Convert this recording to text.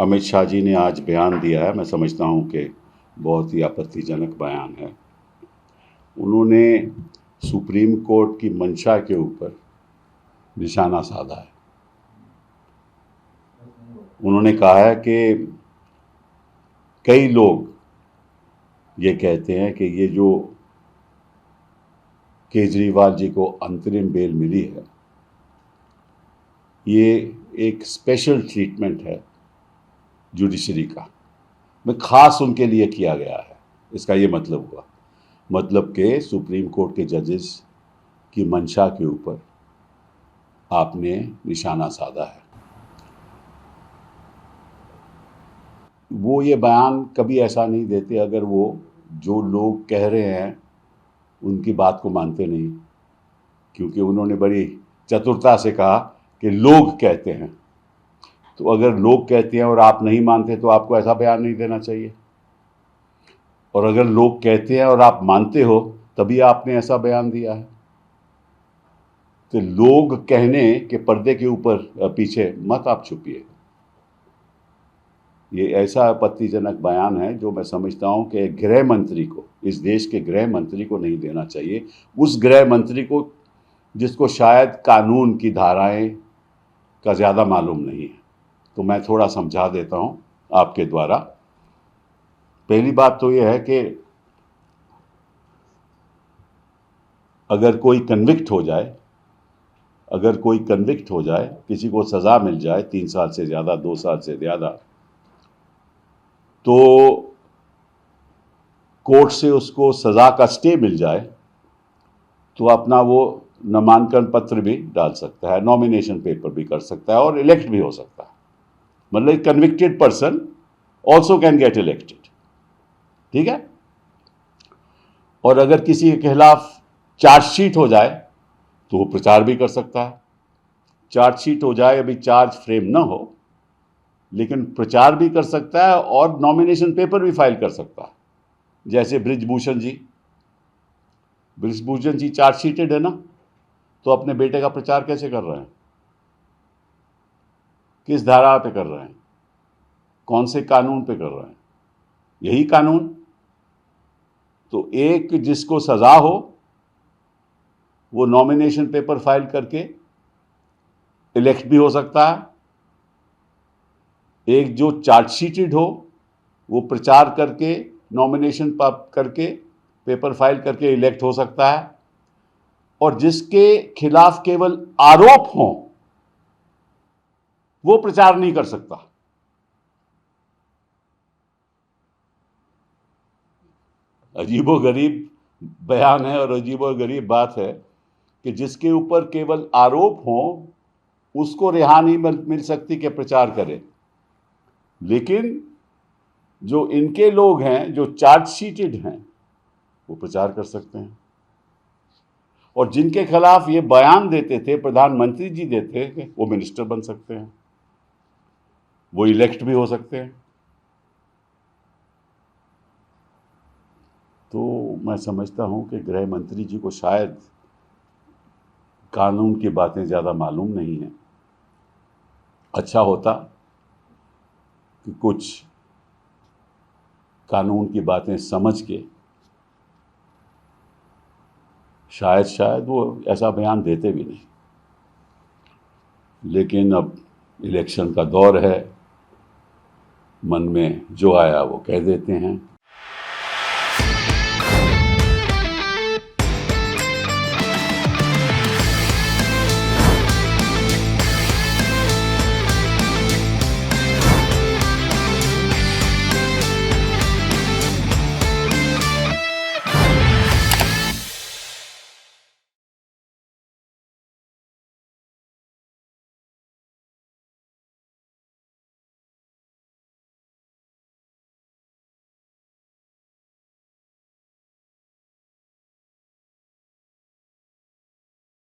अमित शाह जी ने आज बयान दिया है, मैं समझता हूँ कि बहुत ही आपत्तिजनक बयान है। उन्होंने सुप्रीम कोर्ट की मंशा के ऊपर निशाना साधा है। उन्होंने कहा है कि कई लोग ये कहते हैं कि ये जो केजरीवाल जी को अंतरिम बेल मिली है, ये एक स्पेशल ट्रीटमेंट है जुडिशरी का, मैं खास उनके लिए किया गया है। इसका ये मतलब हुआ, मतलब कि सुप्रीम कोर्ट के जजेस की मंशा के ऊपर आपने निशाना साधा है। वो ये बयान कभी ऐसा नहीं देते अगर वो जो लोग कह रहे हैं उनकी बात को मानते नहीं, क्योंकि उन्होंने बड़ी चतुरता से कहा कि लोग कहते हैं। तो अगर लोग कहते हैं और आप नहीं मानते तो आपको ऐसा बयान नहीं देना चाहिए, और अगर लोग कहते हैं और आप मानते हो तभी आपने ऐसा बयान दिया है। तो लोग कहने के पर्दे के ऊपर पीछे मत आप छुपिए। ये ऐसा आपत्तिजनक बयान है जो मैं समझता हूं कि गृह मंत्री को, इस देश के गृह मंत्री को नहीं देना चाहिए। उस गृह मंत्री को जिसको शायद कानून की धाराएं का ज़्यादा मालूम नहीं है। तो मैं थोड़ा समझा देता हूं आपके द्वारा। पहली बात तो यह है कि अगर कोई कन्विक्ट हो जाए, किसी को सज़ा मिल जाए 3 साल से ज़्यादा, 2 साल से ज़्यादा, तो कोर्ट से उसको सज़ा का स्टे मिल जाए तो अपना वो नामांकन पत्र भी डाल सकता है, नॉमिनेशन पेपर भी कर सकता है और इलेक्ट भी हो सकता है। मतलब convicted person also can get elected. ठीक है। और अगर किसी के खिलाफ चार्जशीट हो जाए तो वो प्रचार भी कर सकता है। चार्जशीट हो जाए, अभी चार्ज फ्रेम ना हो, लेकिन प्रचार भी कर सकता है और नॉमिनेशन पेपर भी फाइल कर सकता है। जैसे ब्रिजभूषण जी चार्जशीटेड है ना, तो अपने बेटे का प्रचार कैसे कर रहे हैं, किस धारा पे कर रहे हैं, कौन से कानून पे कर रहे हैं? यही कानून। तो एक जिसको सजा हो वो नॉमिनेशन पेपर फाइल करके इलेक्ट भी हो सकता है, एक जो चार्जशीटेड हो वो प्रचार करके, नॉमिनेशन करके, पेपर फाइल करके इलेक्ट हो सकता है, और जिसके खिलाफ केवल आरोप हो वो प्रचार नहीं कर सकता। अजीबोगरीब बयान है और अजीबोगरीब बात है कि जिसके ऊपर केवल आरोप हो उसको रिहा नहीं मिल सकती कि प्रचार करे, लेकिन जो इनके लोग हैं जो चार्जशीटेड हैं वो प्रचार कर सकते हैं। और जिनके खिलाफ ये बयान देते थे, प्रधानमंत्री जी देते थे, वो मिनिस्टर बन सकते हैं, वो इलेक्ट भी हो सकते हैं। तो मैं समझता हूं कि गृह मंत्री जी को शायद कानून की बातें ज़्यादा मालूम नहीं है। अच्छा होता कि कुछ कानून की बातें समझ के शायद वो ऐसा बयान देते भी नहीं। लेकिन अब इलेक्शन का दौर है, मन में जो आया वो कह देते हैं।